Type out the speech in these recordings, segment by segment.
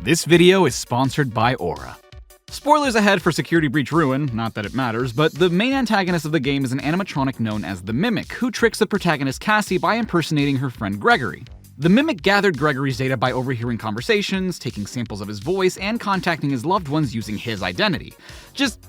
This video is sponsored by Aura. Spoilers ahead for Security Breach Ruin, not that it matters, but the main antagonist of the game is an animatronic known as the Mimic, who tricks the protagonist Cassie by impersonating her friend Gregory. The Mimic gathered Gregory's data by overhearing conversations, taking samples of his voice, and contacting his loved ones using his identity. Just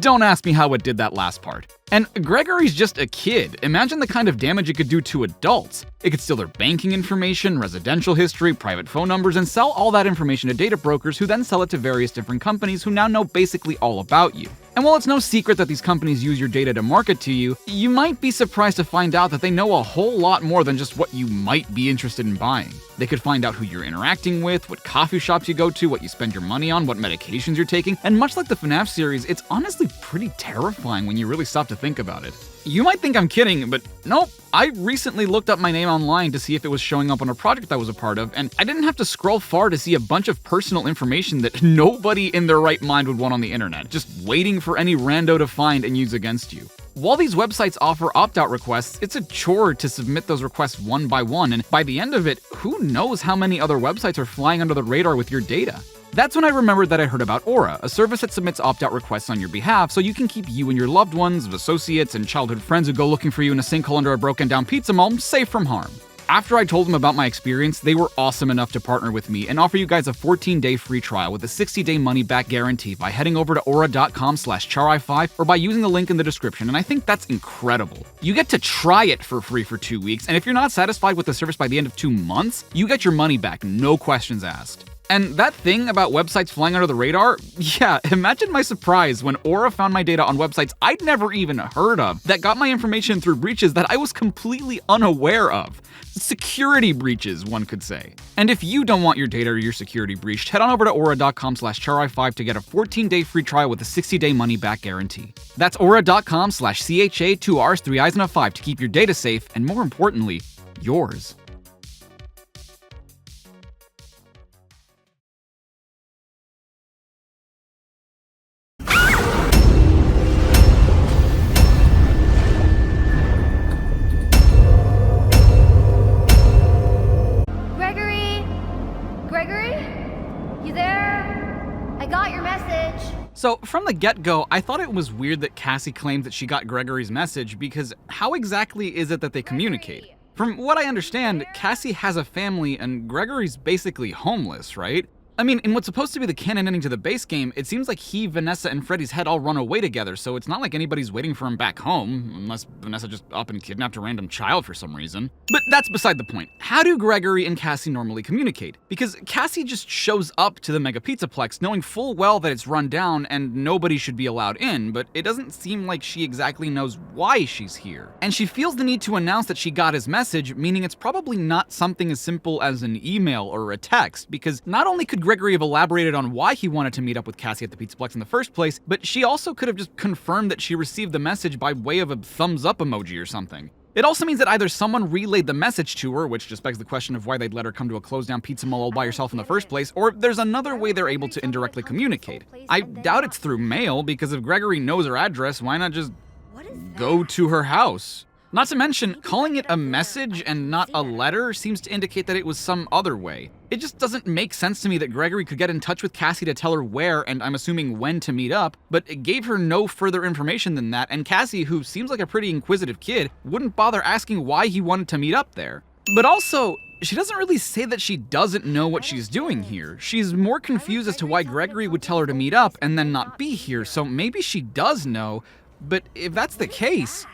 don't ask me how it did that last part. And Gregory's just a kid. Imagine the kind of damage it could do to adults. It could steal their banking information, residential history, private phone numbers, and sell all that information to data brokers who then sell it to various different companies who now know basically all about you. And while it's no secret that these companies use your data to market to you, you might be surprised to find out that they know a whole lot more than just what you might be interested in buying. They could find out who you're interacting with, what coffee shops you go to, what you spend your money on, what medications you're taking, and much like the FNaF series, it's honestly pretty terrifying when you really stop to think about it. You might think I'm kidding, but nope. I recently looked up my name online to see if it was showing up on a project I was a part of, and I didn't have to scroll far to see a bunch of personal information that nobody in their right mind would want on the internet, just waiting for any rando to find and use against you. While these websites offer opt-out requests, it's a chore to submit those requests one by one, and by the end of it, who knows how many other websites are flying under the radar with your data. That's when I remembered that I heard about Aura, a service that submits opt-out requests on your behalf so you can keep you and your loved ones, associates, and childhood friends who go looking for you in a sinkhole under a broken-down pizza mall safe from harm. After I told them about my experience, they were awesome enough to partner with me and offer you guys a 14-day free trial with a 60-day money-back guarantee by heading over to aura.com/charai5 or by using the link in the description, and I think that's incredible. You get to try it for free for 2 weeks, and if you're not satisfied with the service by the end of 2 months, you get your money back, no questions asked. And that thing about websites flying under the radar? Yeah, imagine my surprise when Aura found my data on websites I'd never even heard of that got my information through breaches that I was completely unaware of. Security breaches, one could say. And if you don't want your data or your security breached, head on over to aura.com/charai5 to get a 14-day free trial with a 60-day money-back guarantee. That's aura.com/CHA, 2 R's, 3 I's, and a 5 to keep your data safe and, more importantly, yours. So, from the get-go, I thought it was weird that Cassie claimed that she got Gregory's message because how exactly is it that they communicate? From what I understand, Cassie has a family and Gregory's basically homeless, right? I mean, in what's supposed to be the canon ending to the base game, it seems like he, Vanessa, and Freddy's had all run away together, so it's not like anybody's waiting for him back home, unless Vanessa just up and kidnapped a random child for some reason. But that's beside the point. How do Gregory and Cassie normally communicate? Because Cassie just shows up to the Mega Pizzaplex knowing full well that it's run down and nobody should be allowed in, but it doesn't seem like she exactly knows why she's here. And she feels the need to announce that she got his message, meaning it's probably not something as simple as an email or a text, because not only could Gregory have elaborated on why he wanted to meet up with Cassie at the Pizzaplex in the first place, but she also could have just confirmed that she received the message by way of a thumbs up emoji or something. It also means that either someone relayed the message to her, which just begs the question of why they'd let her come to a closed-down pizza mall all by herself in the first place, or there's another way they're able to indirectly communicate. I doubt it's through mail, because if Gregory knows her address, why not just go to her house? Not to mention, calling it a message and not a letter seems to indicate that it was some other way. It just doesn't make sense to me that Gregory could get in touch with Cassie to tell her where, and I'm assuming when, to meet up, but it gave her no further information than that, and Cassie, who seems like a pretty inquisitive kid, wouldn't bother asking why he wanted to meet up there. But also, she doesn't really say that she doesn't know what she's doing here. She's more confused as to why Gregory would tell her to meet up and then not be here, so maybe she does know, but if that's the case,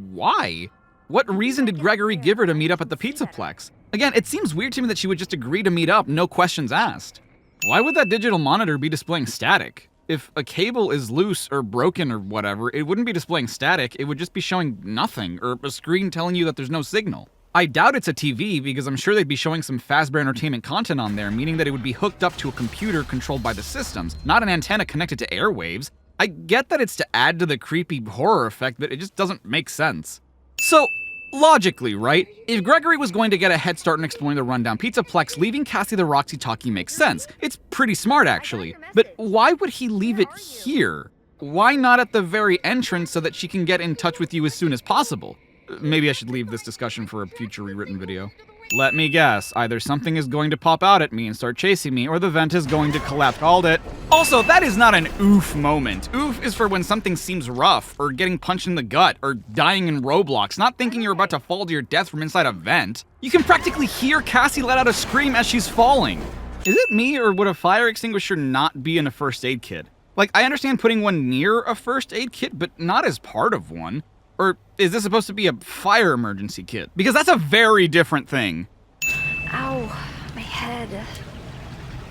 why? What reason did Gregory give her to meet up at the Pizzaplex? Again, it seems weird to me that she would just agree to meet up, no questions asked. Why would that digital monitor be displaying static? If a cable is loose or broken or whatever, it wouldn't be displaying static, it would just be showing nothing, or a screen telling you that there's no signal. I doubt it's a TV because I'm sure they'd be showing some Fazbear Entertainment content on there, meaning that it would be hooked up to a computer controlled by the systems, not an antenna connected to airwaves. I get that it's to add to the creepy horror effect, but it just doesn't make sense. So, logically, right? If Gregory was going to get a head start in exploring the rundown Pizzaplex, leaving Cassie the Roxy talkie makes sense. It's pretty smart, actually. But why would he leave it here? Why not at the very entrance so that she can get in touch with you as soon as possible? Maybe I should leave this discussion for a future rewritten video. Let me guess, either something is going to pop out at me and start chasing me, or the vent is going to collapse. Called it. Also, that is not an oof moment. Oof is for when something seems rough, or getting punched in the gut, or dying in Roblox, not thinking you're about to fall to your death from inside a vent. You can practically hear Cassie let out a scream as she's falling. Is it me, or would a fire extinguisher not be in a first aid kit? Like, I understand putting one near a first aid kit, but not as part of one. Or is this supposed to be a fire emergency kit? Because that's a very different thing. Ow, my head.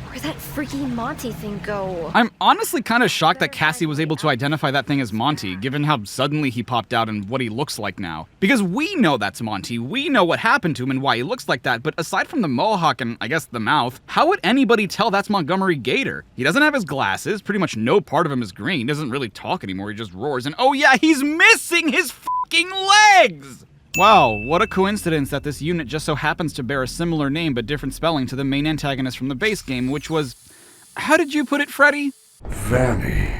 Where'd that freaking Monty thing go? I'm honestly kind of shocked that Cassie was able to identify that thing as Monty, given how suddenly he popped out and what he looks like now. Because we know that's Monty, we know what happened to him and why he looks like that, but aside from the mohawk and, I guess, the mouth, how would anybody tell that's Montgomery Gator? He doesn't have his glasses, pretty much no part of him is green, he doesn't really talk anymore, he just roars, and oh yeah, he's missing his fucking legs! Wow, what a coincidence that this unit just so happens to bear a similar name but different spelling to the main antagonist from the base game, which was... How did you put it, Freddy? Vanny.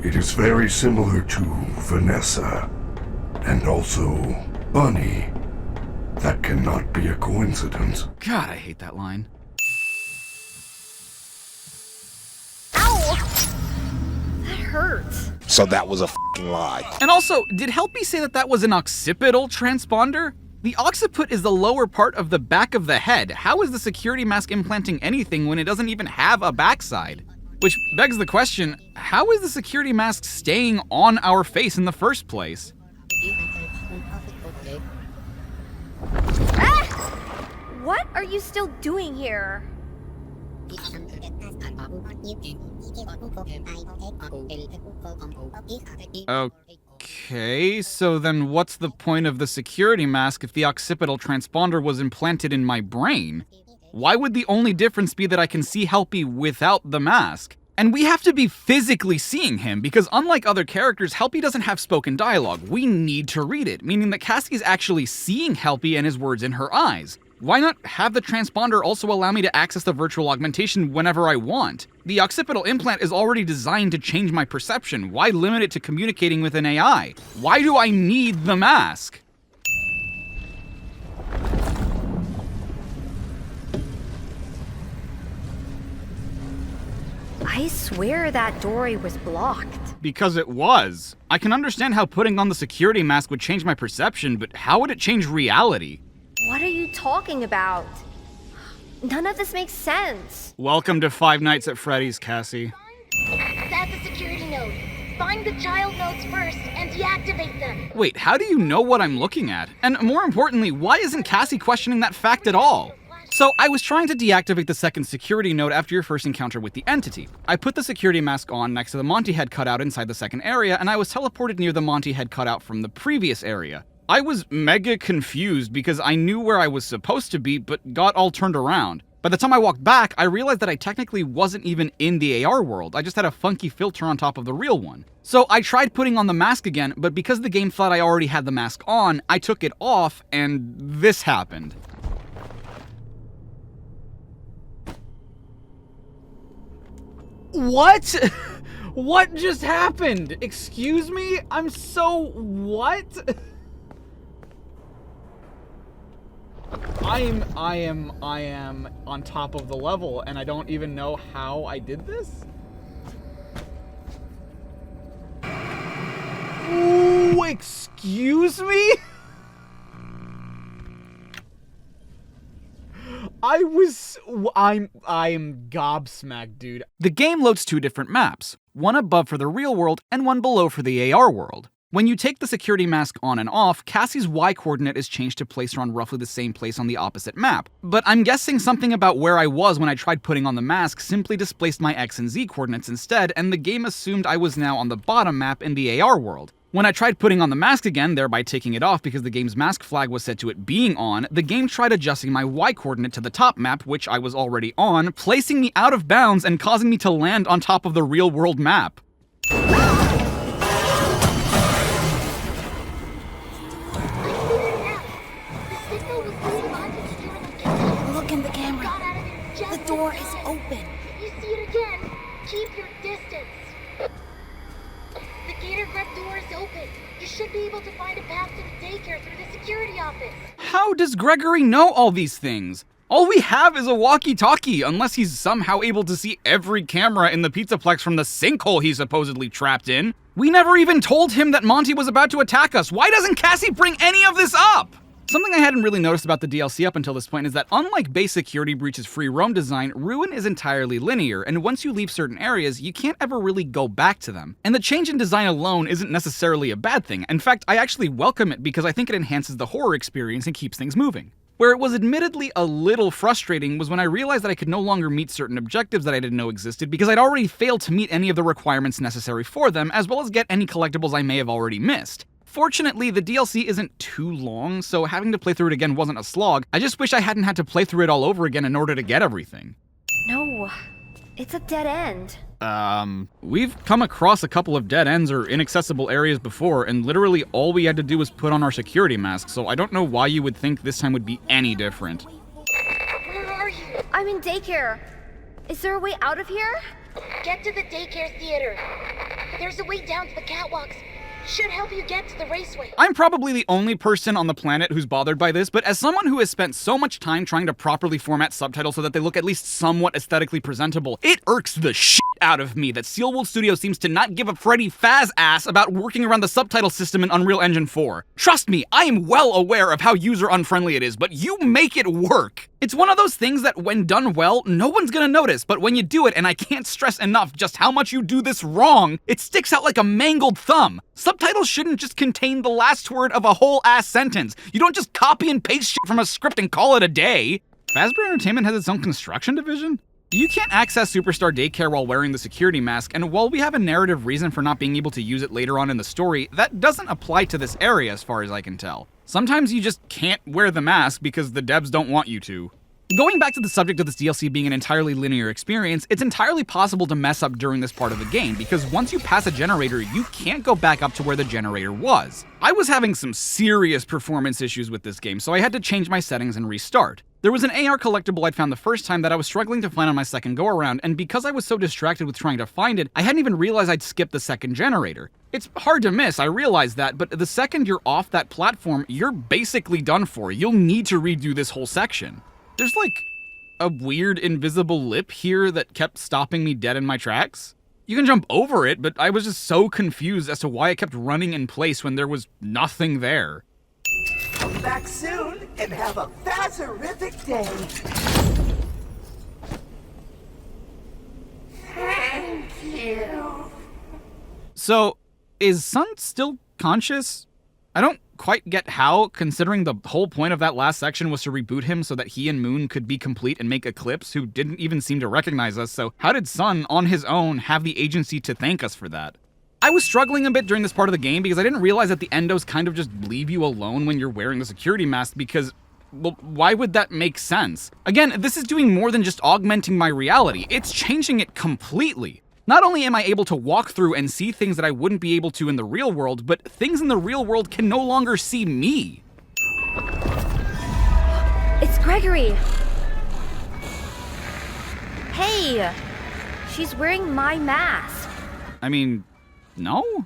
It is very similar to Vanessa, and also Bunny. That cannot be a coincidence. God, I hate that line. Ow! That hurts. So that was a f***ing lie. And also, did Helpy say that that was an occipital transponder? The occiput is the lower part of the back of the head. How is the security mask implanting anything when it doesn't even have a backside? Which begs the question, how is the security mask staying on our face in the first place? Ah! What are you still doing here? Okay, so then what's the point of the security mask if the occipital transponder was implanted in my brain? Why would the only difference be that I can see Helpy without the mask? And we have to be physically seeing him, because unlike other characters, Helpy doesn't have spoken dialogue. We need to read it, meaning that Cassie's actually seeing Helpy and his words in her eyes. Why not have the transponder also allow me to access the virtual augmentation whenever I want? The occipital implant is already designed to change my perception. Why limit it to communicating with an AI? Why do I need the mask? I swear that doorway was blocked. Because it was. I can understand how putting on the security mask would change my perception, but how would it change reality? What are you talking about? None of this makes sense. Welcome to Five Nights at Freddy's, Cassie. That's a security node. Find the child nodes first and deactivate them. Wait, how do you know what I'm looking at? And more importantly, why isn't Cassie questioning that fact at all? So I was trying to deactivate the second security node after your first encounter with the entity. I put the security mask on next to the Monty head cutout inside the second area, and I was teleported near the Monty head cutout from the previous area. I was mega confused because I knew where I was supposed to be, but got all turned around. By the time I walked back, I realized that I technically wasn't even in the AR world. I just had a funky filter on top of the real one. So I tried putting on the mask again, but because the game thought I already had the mask on, I took it off, and this happened. What? What just happened? Excuse me? I'm so... what? I am on top of the level and I don't even know how I did this? Ooh, excuse me? I'm gobsmacked, dude. The game loads two different maps, one above for the real world and one below for the AR world. When you take the security mask on and off, Cassie's Y coordinate is changed to place her on roughly the same place on the opposite map. But I'm guessing something about where I was when I tried putting on the mask simply displaced my X and Z coordinates instead, and the game assumed I was now on the bottom map in the AR world. When I tried putting on the mask again, thereby taking it off because the game's mask flag was set to it being on, the game tried adjusting my Y coordinate to the top map, which I was already on, placing me out of bounds and causing me to land on top of the real world map. Look in the camera. The door is open. You see it again. Keep your distance. The gator grub door is open. You should be able to find a path to the daycare through the security office. How does Gregory know all these things? All we have is a walkie-talkie, unless he's somehow able to see every camera in the Pizzaplex from the sinkhole he's supposedly trapped in. We never even told him that Monty was about to attack us. Why doesn't Cassie bring any of this up? Something I hadn't really noticed about the DLC up until this point is that unlike base Security Breach's free roam design, Ruin is entirely linear, and once you leave certain areas, you can't ever really go back to them. And the change in design alone isn't necessarily a bad thing. In fact, I actually welcome it because I think it enhances the horror experience and keeps things moving. Where it was admittedly a little frustrating was when I realized that I could no longer meet certain objectives that I didn't know existed because I'd already failed to meet any of the requirements necessary for them, as well as get any collectibles I may have already missed. Fortunately, the DLC isn't too long, so having to play through it again wasn't a slog. I just wish I hadn't had to play through it all over again in order to get everything. No, it's a dead end. We've come across a couple of dead ends or inaccessible areas before, and literally all we had to do was put on our security mask, so I don't know why you would think this time would be any different. Where are you? I'm in daycare. Is there a way out of here? Get to the daycare theater. There's a way down to the catwalks. Should help you get to the raceway. I'm probably the only person on the planet who's bothered by this, but as someone who has spent so much time trying to properly format subtitles so that they look at least somewhat aesthetically presentable, it irks the shit out of me that Steelwood Studio seems to not give a Freddy Faz ass about working around the subtitle system in Unreal Engine 4. Trust me, I am well aware of how user-unfriendly it is, but you make it work. It's one of those things that when done well, no one's gonna notice, but when you do it, and I can't stress enough just how much you do this wrong, it sticks out like a mangled thumb. Subtitles shouldn't just contain the last word of a whole ass sentence. You don't just copy and paste shit from a script and call it a day. Fazbear Entertainment has its own construction division? You can't access Superstar Daycare while wearing the security mask, and while we have a narrative reason for not being able to use it later on in the story, that doesn't apply to this area as far as I can tell. Sometimes you just can't wear the mask because the devs don't want you to. Going back to the subject of this DLC being an entirely linear experience, it's entirely possible to mess up during this part of the game, because once you pass a generator, you can't go back up to where the generator was. I was having some serious performance issues with this game, so I had to change my settings and restart. There was an AR collectible I'd found the first time that I was struggling to find on my second go-around, and because I was so distracted with trying to find it, I hadn't even realized I'd skipped the second generator. It's hard to miss, I realize that, but the second you're off that platform, you're basically done for. You'll need to redo this whole section. There's like a weird invisible lip here that kept stopping me dead in my tracks. You can jump over it, but I was just so confused as to why I kept running in place when there was nothing there. Come back soon and have a Fazerific day. Thank you. So, is Sun still conscious? I don't quite get how, considering the whole point of that last section was to reboot him so that he and Moon could be complete and make Eclipse, who didn't even seem to recognize us, so how did Sun, on his own, have the agency to thank us for that? I was struggling a bit during this part of the game because I didn't realize that the endos kind of just leave you alone when you're wearing the security mask because, well, why would that make sense? Again, this is doing more than just augmenting my reality, it's changing it completely. Not only am I able to walk through and see things that I wouldn't be able to in the real world, but things in the real world can no longer see me. It's Gregory. Hey, she's wearing my mask. I mean, no?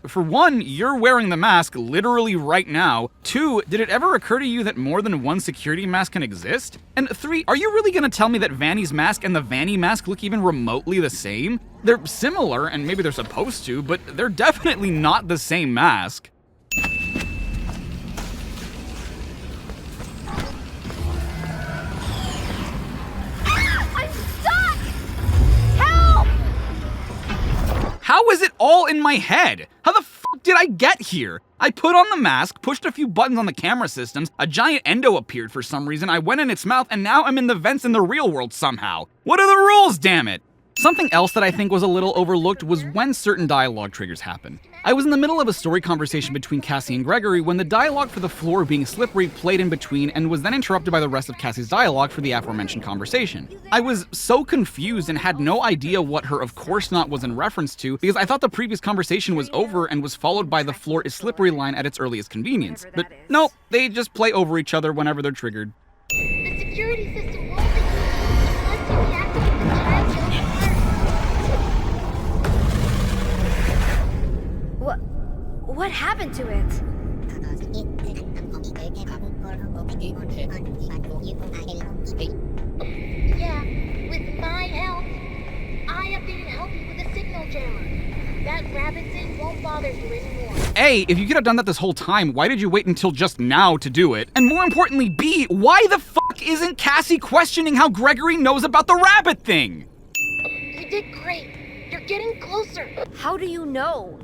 For one, you're wearing the mask literally right now. 2, did it ever occur to you that more than one security mask can exist? And 3, are you really gonna tell me that Vanny's mask and the Vanny mask look even remotely the same? They're similar, and maybe they're supposed to, but they're definitely not the same mask. I'm stuck! Help! How is it all in my head? How the fuck did I get here? I put on the mask, pushed a few buttons on the camera systems, a giant endo appeared for some reason, I went in its mouth, and now I'm in the vents in the real world somehow. What are the rules, damn it? Something else that I think was a little overlooked was when certain dialogue triggers happen. I was in the middle of a story conversation between Cassie and Gregory when the dialogue for the floor being slippery played in between and was then interrupted by the rest of Cassie's dialogue for the aforementioned conversation. I was so confused and had no idea what her "of course not" was in reference to because I thought the previous conversation was over and was followed by the "floor is slippery" line at its earliest convenience. But no, they just play over each other whenever they're triggered. The security system won't be unless you deactivate the child's notes What What happened to it? Yeah, with my help, I updated Helpy with a signal jammer. That rabbit thing won't bother you anymore. A, if you could have done that this whole time, why did you wait until just now to do it? And more importantly, B, why the fuck isn't Cassie questioning how Gregory knows about the rabbit thing? You did great. You're getting closer. How do you know?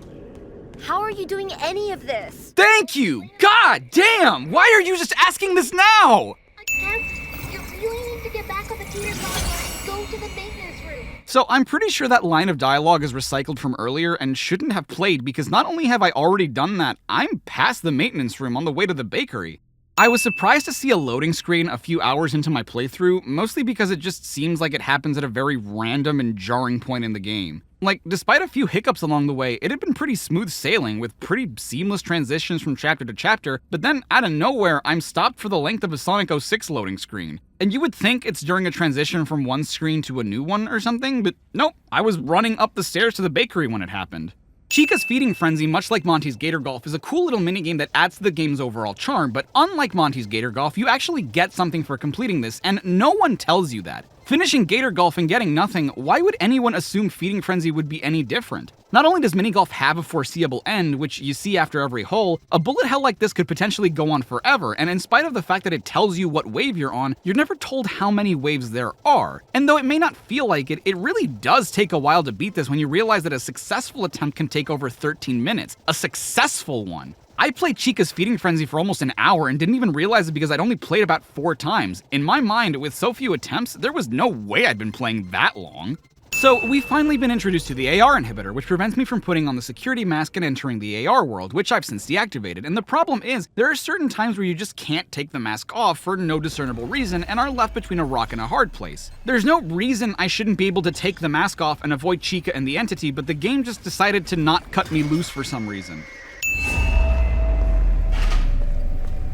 How are you doing any of this? Thank you! God damn! Why are you just asking this now? I guess you really need to get back on the teeter and go to the maintenance room. So I'm pretty sure that line of dialogue is recycled from earlier and shouldn't have played because not only have I already done that, I'm past the maintenance room on the way to the bakery. I was surprised to see a loading screen a few hours into my playthrough, mostly because it just seems like it happens at a very random and jarring point in the game. Like, despite a few hiccups along the way, it had been pretty smooth sailing with pretty seamless transitions from chapter to chapter, but then out of nowhere, I'm stopped for the length of a Sonic 06 loading screen. And you would think it's during a transition from one screen to a new one or something, but nope, I was running up the stairs to the bakery when it happened. Chica's Feeding Frenzy, much like Monty's Gator Golf, is a cool little minigame that adds to the game's overall charm, but unlike Monty's Gator Golf, you actually get something for completing this, and no one tells you that. Finishing Gator Golf and getting nothing, why would anyone assume Feeding Frenzy would be any different? Not only does minigolf have a foreseeable end, which you see after every hole, a bullet hell like this could potentially go on forever, and in spite of the fact that it tells you what wave you're on, you're never told how many waves there are. And though it may not feel like it, it really does take a while to beat this when you realize that a successful attempt can take over 13 minutes. A successful one. I played Chica's Feeding Frenzy for almost an hour and didn't even realize it because I'd only played about 4 times. In my mind, with so few attempts, there was no way I'd been playing that long. So we've finally been introduced to the AR inhibitor, which prevents me from putting on the security mask and entering the AR world, which I've since deactivated. And the problem is, there are certain times where you just can't take the mask off for no discernible reason and are left between a rock and a hard place. There's no reason I shouldn't be able to take the mask off and avoid Chica and the entity, but the game just decided to not cut me loose for some reason.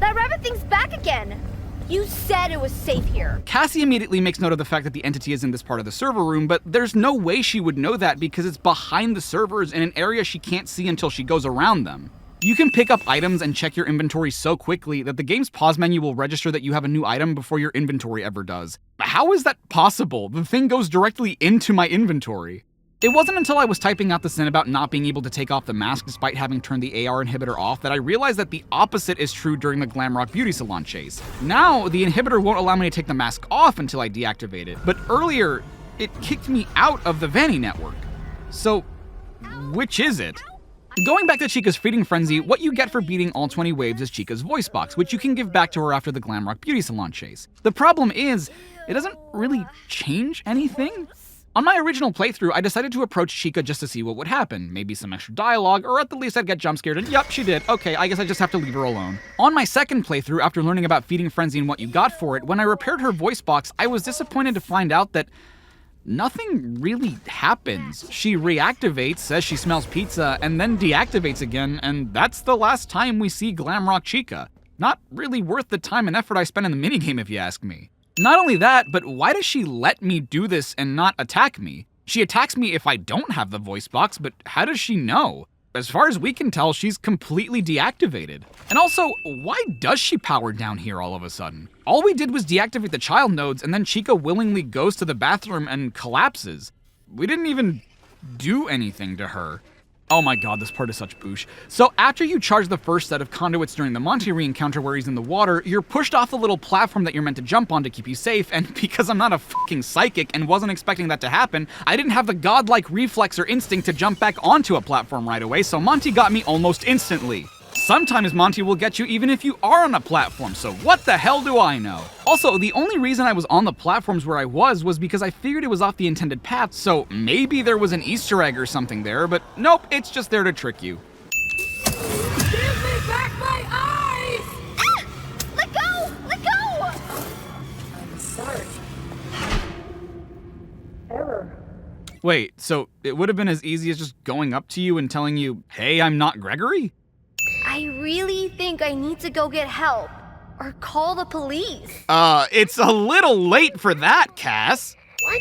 That rabbit thing's back again! You said it was safe here. Cassie immediately makes note of the fact that the entity is in this part of the server room, but there's no way she would know that because it's behind the servers in an area she can't see until she goes around them. You can pick up items and check your inventory so quickly that the game's pause menu will register that you have a new item before your inventory ever does. How is that possible? The thing goes directly into my inventory. It wasn't until I was typing out the sin about not being able to take off the mask despite having turned the AR inhibitor off that I realized that the opposite is true during the Glamrock Beauty Salon chase. Now, the inhibitor won't allow me to take the mask off until I deactivate it, but earlier, it kicked me out of the Vanny network. So, which is it? Going back to Chica's Feeding Frenzy, what you get for beating all 20 waves is Chica's voice box, which you can give back to her after the Glamrock Beauty Salon chase. The problem is, it doesn't really change anything. On my original playthrough, I decided to approach Chica just to see what would happen. Maybe some extra dialogue, or at the least I'd get jump scared, and yep, she did. Okay, I guess I just have to leave her alone. On my second playthrough, after learning about Feeding Frenzy and what you got for it, when I repaired her voice box, I was disappointed to find out that nothing really happens. She reactivates, says she smells pizza, and then deactivates again, and that's the last time we see Glamrock Chica. Not really worth the time and effort I spent in the minigame if you ask me. Not only that, but why does she let me do this and not attack me? She attacks me if I don't have the voice box, but how does she know? As far as we can tell, she's completely deactivated. And also, why does she power down here all of a sudden? All we did was deactivate the child nodes, and then Chica willingly goes to the bathroom and collapses. We didn't even do anything to her. Oh my god, this part is such boosh. So after you charge the first set of conduits during the Monty re-encounter where he's in the water, you're pushed off the little platform that you're meant to jump on to keep you safe, and because I'm not a fucking psychic and wasn't expecting that to happen, I didn't have the godlike reflex or instinct to jump back onto a platform right away, so Monty got me almost instantly. Sometimes Monty will get you even if you are on a platform, so what the hell do I know? Also, the only reason I was on the platforms where I was because I figured it was off the intended path, so maybe there was an Easter egg or something there, but nope, it's just there to trick you. Give me back my eyes! Ah! Let go! Let go! I'm sorry. Error. Wait, so it would have been as easy as just going up to you and telling you, hey, I'm not Gregory? I really think I need to go get help. Or call the police. It's a little late for that, Cass. What?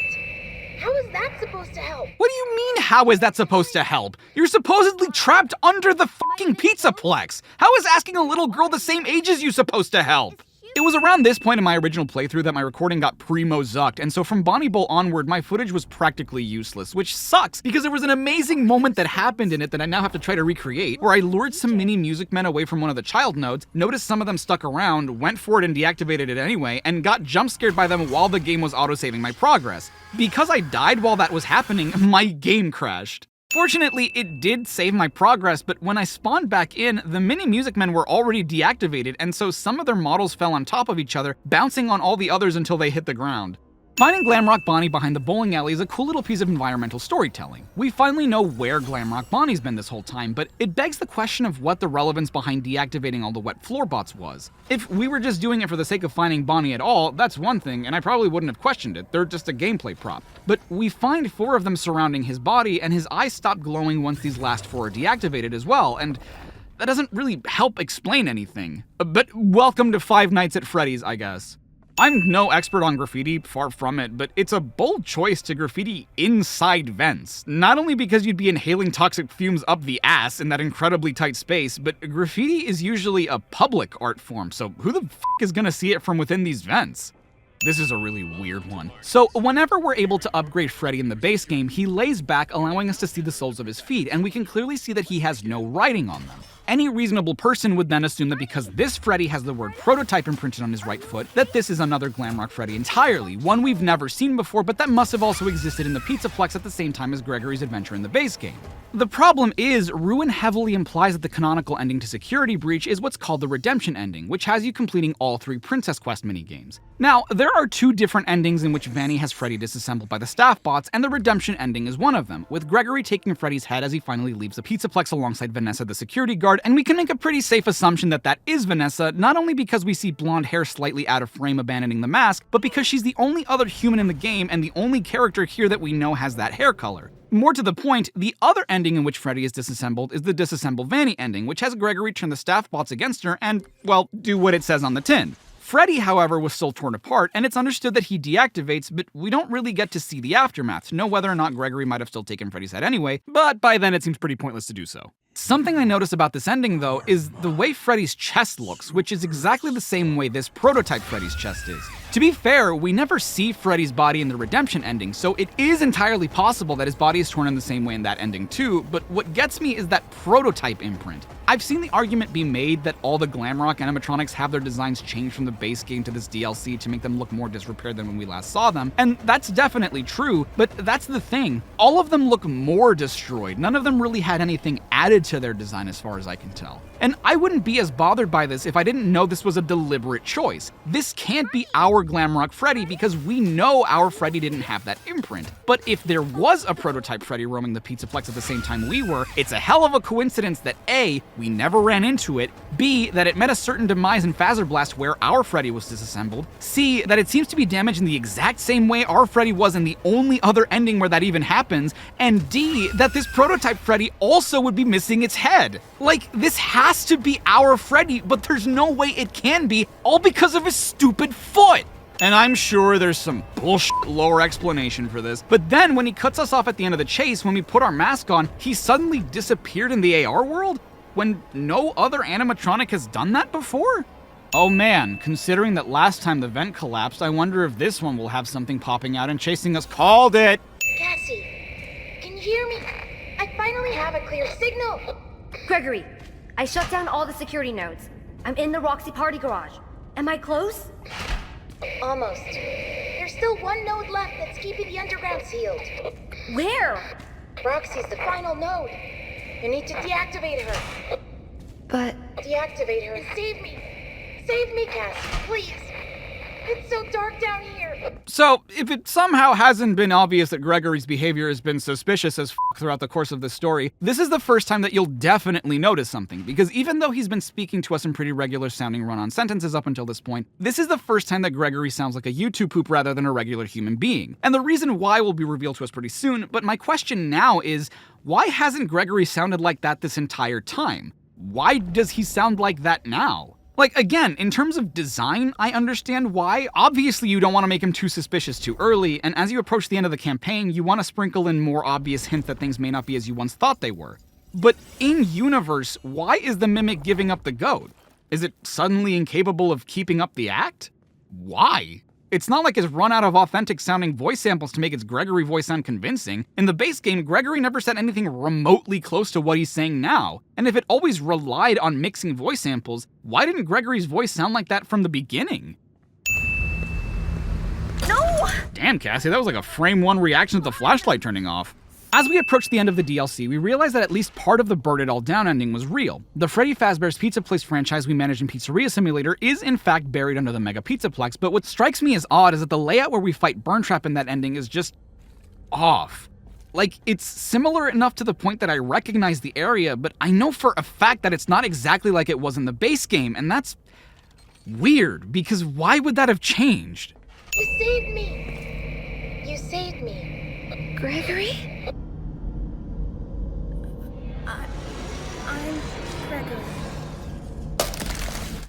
How How is that supposed to help? What do you mean, how is that supposed to help? You're supposedly trapped under the fucking pizzaplex. How is asking a little girl the same age as you supposed to help? It was around this point in my original playthrough that my recording got primo-zucked, and so from Bonnie Bowl onward, my footage was practically useless, which sucks, because there was an amazing moment that happened in it that I now have to try to recreate, where I lured some mini music men away from one of the child nodes, noticed some of them stuck around, went for it and deactivated it anyway, and got jump-scared by them while the game was auto-saving my progress. Because I died while that was happening, my game crashed. Fortunately, it did save my progress, but when I spawned back in, the mini music men were already deactivated, and so some of their models fell on top of each other, bouncing on all the others until they hit the ground. Finding Glamrock Bonnie behind the bowling alley is a cool little piece of environmental storytelling. We finally know where Glamrock Bonnie's been this whole time, but it begs the question of what the relevance behind deactivating all the wet floor bots was. If we were just doing it for the sake of finding Bonnie at all, that's one thing, and I probably wouldn't have questioned it, they're just a gameplay prop. But we find 4 of them surrounding his body, and his eyes stop glowing once these last 4 are deactivated as well, and that doesn't really help explain anything. But welcome to Five Nights at Freddy's, I guess. I'm no expert on graffiti, far from it, but it's a bold choice to graffiti inside vents. Not only because you'd be inhaling toxic fumes up the ass in that incredibly tight space, but graffiti is usually a public art form, so who the f*** is gonna see it from within these vents? This is a really weird one. So whenever we're able to upgrade Freddy in the base game, he lays back, allowing us to see the soles of his feet, and we can clearly see that he has no writing on them. Any reasonable person would then assume that because this Freddy has the word prototype imprinted on his right foot, that this is another Glamrock Freddy entirely, one we've never seen before, but that must have also existed in the Pizzaplex at the same time as Gregory's adventure in the base game. The problem is, Ruin heavily implies that the canonical ending to Security Breach is what's called the Redemption ending, which has you completing all 3 Princess Quest minigames. Now, there are 2 different endings in which Vanny has Freddy disassembled by the staff bots, and the Redemption ending is one of them, with Gregory taking Freddy's head as he finally leaves the Pizzaplex alongside Vanessa the security guard, and we can make a pretty safe assumption that that is Vanessa, not only because we see blonde hair slightly out of frame abandoning the mask, but because she's the only other human in the game and the only character here that we know has that hair color. More to the point, the other ending in which Freddy is disassembled is the Disassemble Vanny ending, which has Gregory turn the staff bots against her and, well, do what it says on the tin. Freddy, however, was still torn apart, and it's understood that he deactivates, but we don't really get to see the aftermath to know whether or not Gregory might have still taken Freddy's head anyway, but by then it seems pretty pointless to do so. Something I notice about this ending, though, is the way Freddy's chest looks, which is exactly the same way this prototype Freddy's chest is. To be fair, we never see Freddy's body in the Redemption ending, so it is entirely possible that his body is torn in the same way in that ending too, but what gets me is that prototype imprint. I've seen the argument be made that all the Glamrock animatronics have their designs changed from the base game to this DLC to make them look more disrepaired than when we last saw them, and that's definitely true, but that's the thing. All of them look more destroyed. None of them really had anything added to their design as far as I can tell. And I wouldn't be as bothered by this if I didn't know this was a deliberate choice. This can't be our Glamrock Freddy because we know our Freddy didn't have that imprint. But if there was a prototype Freddy roaming the Pizzaplex at the same time we were, it's a hell of a coincidence that A, we never ran into it, B, that it met a certain demise in Phaser Blast where our Freddy was disassembled, C, that it seems to be damaged in the exact same way our Freddy was in the only other ending where that even happens, and D, that this prototype Freddy also would be missing its head. Like, this has to be our Freddy, but there's no way it can be, all because of his stupid foot. And I'm sure there's some bullshit lower explanation for this, but then when he cuts us off at the end of the chase, when we put our mask on, he suddenly disappeared in the AR world? When no other animatronic has done that before? Oh man, considering that last time the vent collapsed, I wonder if this one will have something popping out and chasing us. Called it! Cassie, can you hear me? I finally have a clear signal. Gregory, I shut down all the security nodes. I'm in the Roxy party garage. Am I close? Almost. There's still one node left that's keeping the underground sealed. Where? Roxy's the final node. You need to deactivate her. But... Deactivate her and save me. Save me, Cassie, please. It's so dark down here. So, if it somehow hasn't been obvious that Gregory's behavior has been suspicious as throughout the course of this story, this is the first time that you'll definitely notice something, because even though he's been speaking to us in pretty regular sounding run-on sentences up until this point, this is the first time that Gregory sounds like a YouTube poop rather than a regular human being. And the reason why will be revealed to us pretty soon, but my question now is, why hasn't Gregory sounded like that this entire time? Why does he sound like that now? Like, again, in terms of design, I understand why. Obviously, you don't want to make him too suspicious too early, and as you approach the end of the campaign, you want to sprinkle in more obvious hints that things may not be as you once thought they were. But in-universe, why is the Mimic giving up the goat? Is it suddenly incapable of keeping up the act? Why? It's not like it's run out of authentic-sounding voice samples to make its Gregory voice sound convincing. In the base game, Gregory never said anything remotely close to what he's saying now. And if it always relied on mixing voice samples, why didn't Gregory's voice sound like that from the beginning? No! Damn, Cassie, that was like a frame one reaction to the flashlight turning off. As we approach the end of the DLC, we realize that at least part of the Burn It All Down ending was real. The Freddy Fazbear's Pizza Place franchise we manage in Pizzeria Simulator is in fact buried under the Mega Pizzaplex, but what strikes me as odd is that the layout where we fight Burntrap in that ending is just off. Like, it's similar enough to the point that I recognize the area, but I know for a fact that it's not exactly like it was in the base game, and that's weird, because why would that have changed? You saved me. You saved me. Gregory? I'm Gregory.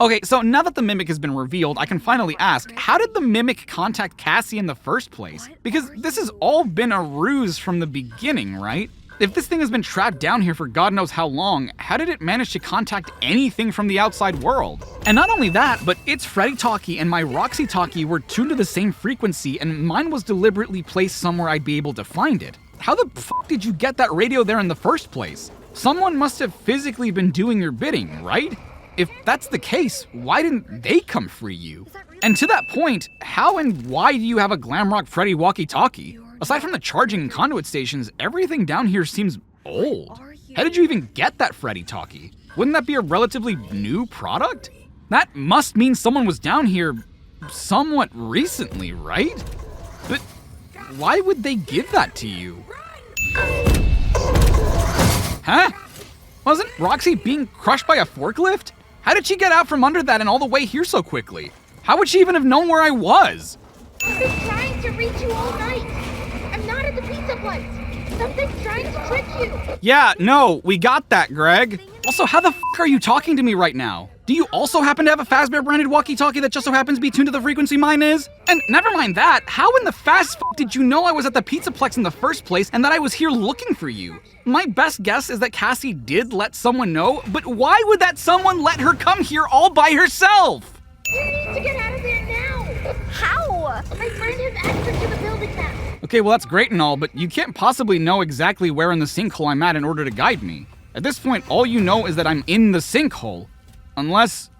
Okay, so now that the Mimic has been revealed, I can finally ask, how did the Mimic contact Cassie in the first place? Because this has all been a ruse from the beginning, right? If this thing has been trapped down here for God knows how long, how did it manage to contact anything from the outside world? And not only that, but its Freddy talkie and my Roxy talkie were tuned to the same frequency, and mine was deliberately placed somewhere I'd be able to find it. How the fuck did you get that radio there in the first place? Someone must have physically been doing your bidding, right? If that's the case, why didn't they come free you? And to that point, how and why do you have a Glamrock Freddy walkie-talkie? Aside from the charging and conduit stations, everything down here seems old. How did you even get that Freddy talkie? Wouldn't that be a relatively new product? That must mean someone was down here somewhat recently, right? But why would they give that to you? Huh? Wasn't Roxy being crushed by a forklift? How did she get out from under that and all the way here so quickly? How would she even have known where I was? I've been trying to reach you all night. I'm not at the pizza place. Something's trying to trick you. Yeah, no, we got that, Greg. Also, how the f are you talking to me right now? Do you also happen to have a Fazbear branded walkie-talkie that just so happens to be tuned to the frequency mine is? And never mind that, how in the fast f did you know I was at the Pizzaplex in the first place and that I was here looking for you? My best guess is that Cassie did let someone know, but why would that someone let her come here all by herself? You need to get out of there now. How? My friend has access to the building map. Okay, well that's great and all, but you can't possibly know exactly where in the sinkhole I'm at in order to guide me. At this point, all you know is that I'm in the sinkhole. Unless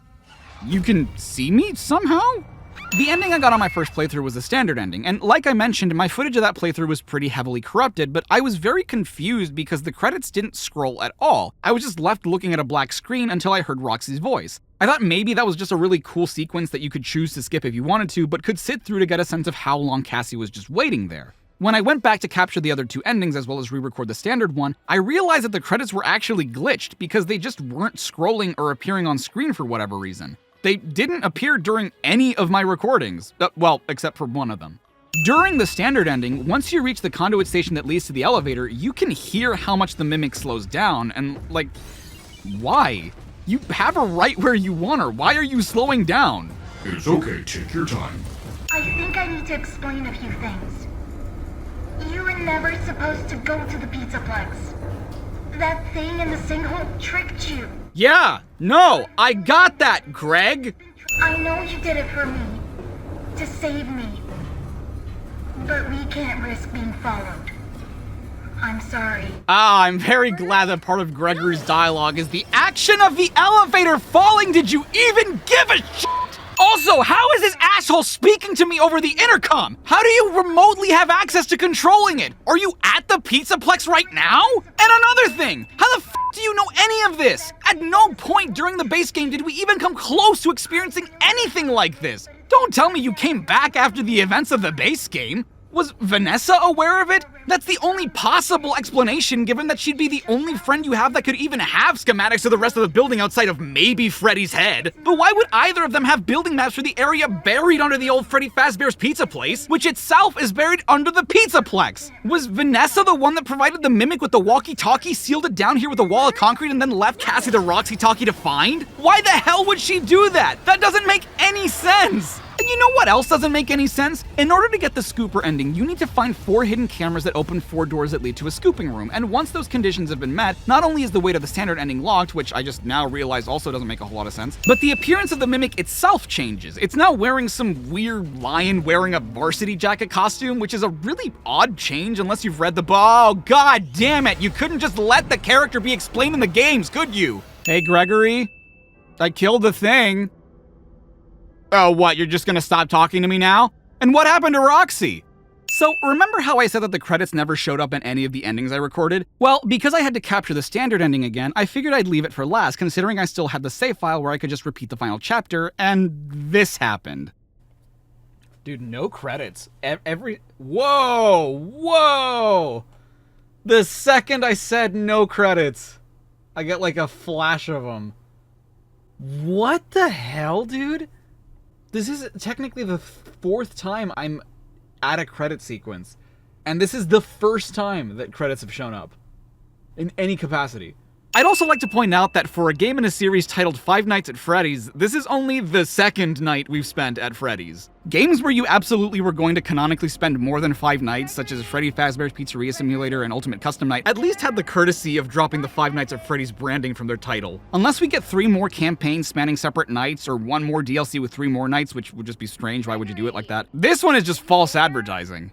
you can see me somehow? The ending I got on my first playthrough was a standard ending, and like I mentioned, my footage of that playthrough was pretty heavily corrupted, but I was very confused because the credits didn't scroll at all. I was just left looking at a black screen until I heard Roxy's voice. I thought maybe that was just a really cool sequence that you could choose to skip if you wanted to, but could sit through to get a sense of how long Cassie was just waiting there. When I went back to capture the other two endings as well as re-record the standard one, I realized that the credits were actually glitched because they just weren't scrolling or appearing on screen for whatever reason. They didn't appear during any of my recordings, well, except for one of them. During the standard ending, once you reach the conduit station that leads to the elevator, you can hear how much the Mimic slows down, and like, why? You have her right where you want her, why are you slowing down? It's okay, take your time. I think I need to explain a few things. You were never supposed to go to the Pizzaplex. That thing in the sinkhole tricked you. Yeah, no, I got that, Greg! I know you did it for me. To save me. But we can't risk being followed. I'm sorry. I'm very glad that part of Gregory's dialogue is the action of the elevator falling. Did you even give a shit? Also, how is this asshole speaking to me over the intercom? How do you remotely have access to controlling it? Are you at the Pizzaplex right now? And another thing, how the f do you know any of this? At no point during the base game did we even come close to experiencing anything like this. Don't tell me you came back after the events of the base game. Was Vanessa aware of it? That's the only possible explanation, given that she'd be the only friend you have that could even have schematics of the rest of the building outside of maybe Freddy's head. But why would either of them have building maps for the area buried under the old Freddy Fazbear's Pizza Place, which itself is buried under the Pizzaplex? Was Vanessa the one that provided the mimic with the walkie-talkie, sealed it down here with a wall of concrete, and then left Cassie the Roxy-talkie to find? Why the hell would she do that? That doesn't make any sense! And you know what else doesn't make any sense? In order to get the scooper ending, you need to find 4 hidden cameras that open 4 doors that lead to a scooping room. And once those conditions have been met, not only is the way to the standard ending locked, which I just now realize also doesn't make a whole lot of sense, but the appearance of the mimic itself changes. It's now wearing some weird lion wearing a varsity jacket costume, which is a really odd change unless you've read the book. Oh, god damn it! You couldn't just let the character be explained in the games, could you? Hey, Gregory? I killed the thing. Oh, what, you're just gonna stop talking to me now? And what happened to Roxy? So, remember how I said that the credits never showed up in any of the endings I recorded? Well, because I had to capture the standard ending again, I figured I'd leave it for last, considering I still had the save file where I could just repeat the final chapter, and this happened. Dude, no credits. Whoa! The second I said no credits, I get like a flash of them. What the hell, dude? This is technically the 4th time I'm at a credit sequence. And this is the first time that credits have shown up. In any capacity. I'd also like to point out that for a game in a series titled Five Nights at Freddy's, this is only the 2nd night we've spent at Freddy's. Games where you absolutely were going to canonically spend more than 5 nights, such as Freddy Fazbear's Pizzeria Simulator and Ultimate Custom Night, at least had the courtesy of dropping the Five Nights at Freddy's branding from their title. Unless we get 3 more campaigns spanning separate nights, or 1 more DLC with 3 more nights, which would just be strange, why would you do it like that? This one is just false advertising.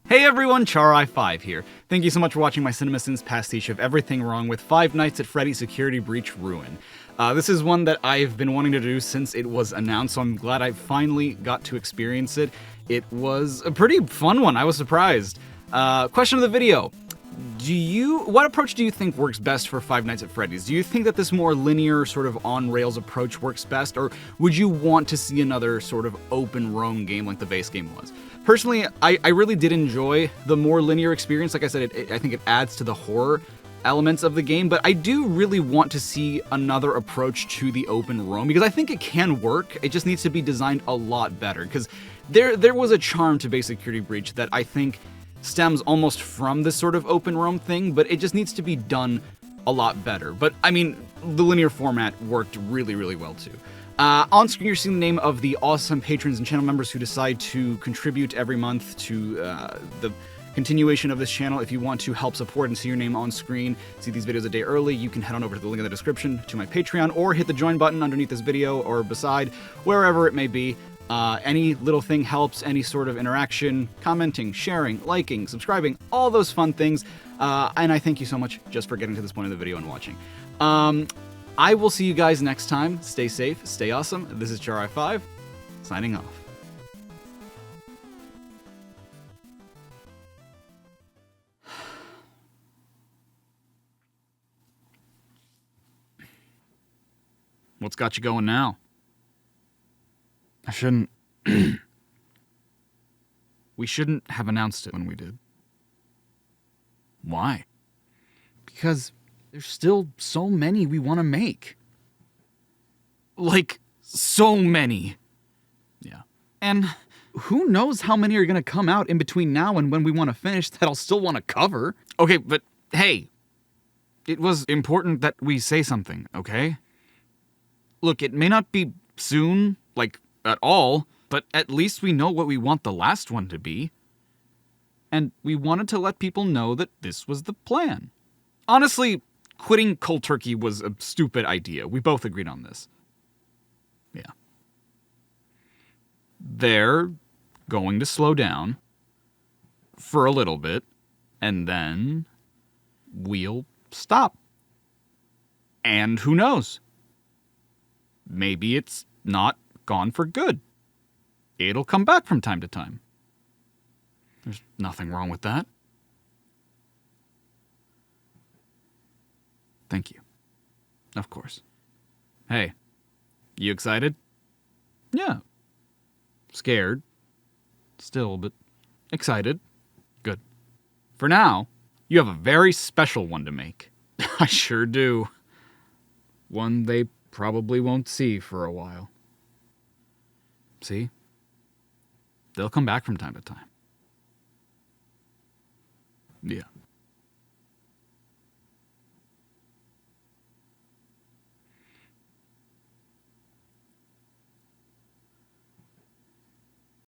Hey everyone, Char5 here. Thank you so much for watching my CINEMASINS pastiche of everything wrong with Five Nights at Freddy's Security Breach Ruin. This is one that I've been wanting to do since it was announced, so I'm glad I finally got to experience it. It was a pretty fun one, I was surprised. Question of the video. What approach do you think works best for Five Nights at Freddy's? Do you think that this more linear, sort of on-rails approach works best, or would you want to see another sort of open roam game like the base game was? Personally, I really did enjoy the more linear experience. Like I said, I think it adds to the horror elements of the game, but I do really want to see another approach to the open roam, because I think it can work. It just needs to be designed a lot better, because there was a charm to Base Security Breach that I think stems almost from this sort of open roam thing, but it just needs to be done a lot better. But, I mean, the linear format worked really, really well, too. On screen, you're seeing the name of the awesome patrons and channel members who decide to contribute every month to the continuation of this channel. If you want to help support and see your name on screen, see these videos a day early, you can head on over to the link in the description to my Patreon, or hit the join button underneath this video or beside, wherever it may be. Any little thing helps, any sort of interaction, commenting, sharing, liking, subscribing, all those fun things. And I thank you so much just for getting to this point of the video and watching. I will see you guys next time. Stay safe, stay awesome. This is Char5, signing off. What's got you going now? I shouldn't... We shouldn't have announced it when we did. Why? Because there's still so many we want to make. Like, so many. Yeah. And who knows how many are going to come out in between now and when we want to finish that I'll still want to cover. Okay, but hey, it was important that we say something, okay? Look, it may not be soon, like, at all, but at least we know what we want the last one to be. And we wanted to let people know that this was the plan. Honestly, quitting cold turkey was a stupid idea. We both agreed on this. Yeah. They're going to slow down for a little bit, and then we'll stop. And who knows? Maybe it's not gone for good. It'll come back from time to time. There's nothing wrong with that. Thank you. Of course. Hey, you excited? Yeah. Scared. Still, but excited. Good. For now, you have a very special one to make. I sure do. One they probably won't see for a while. See? They'll come back from time to time. Yeah.